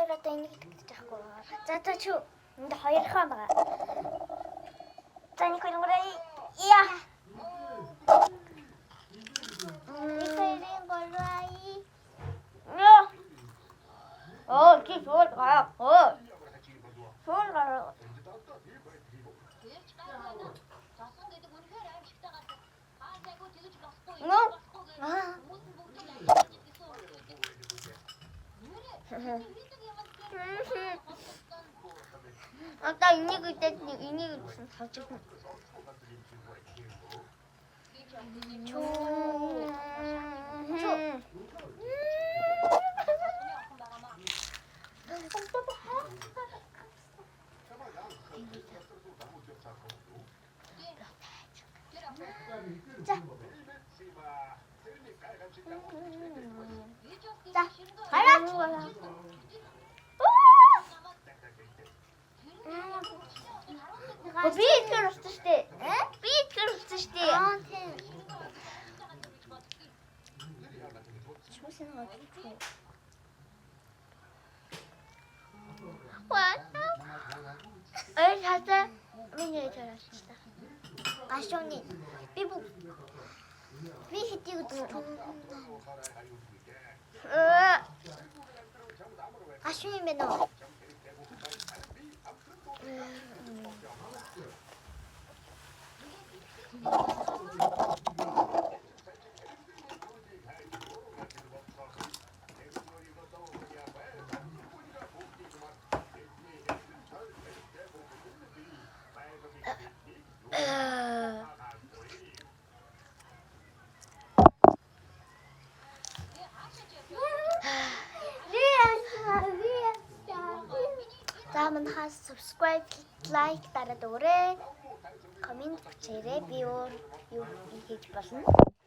хоёр одоо энийг итгэж байхгүй. За чи энд хоёр хаан байгаа. За нэг хоёр гурай. Яа. Чи суур гаа. Суур гаа. 아까 이닉을 뗐더니 이닉을 무슨 가지고 자, 가라! Би итгэр болсон шүү дээ. Би итгэр болсон шүү дээ. Тийм. Чүмсэн гоо. What? хата миний 잘하신다. 아쇼니. Би хэдийг дуу. 아쇼니 매너. Damen has subscribe, like дараад өгөөрэй. Comment бичээрэй. Би юу хийж болно?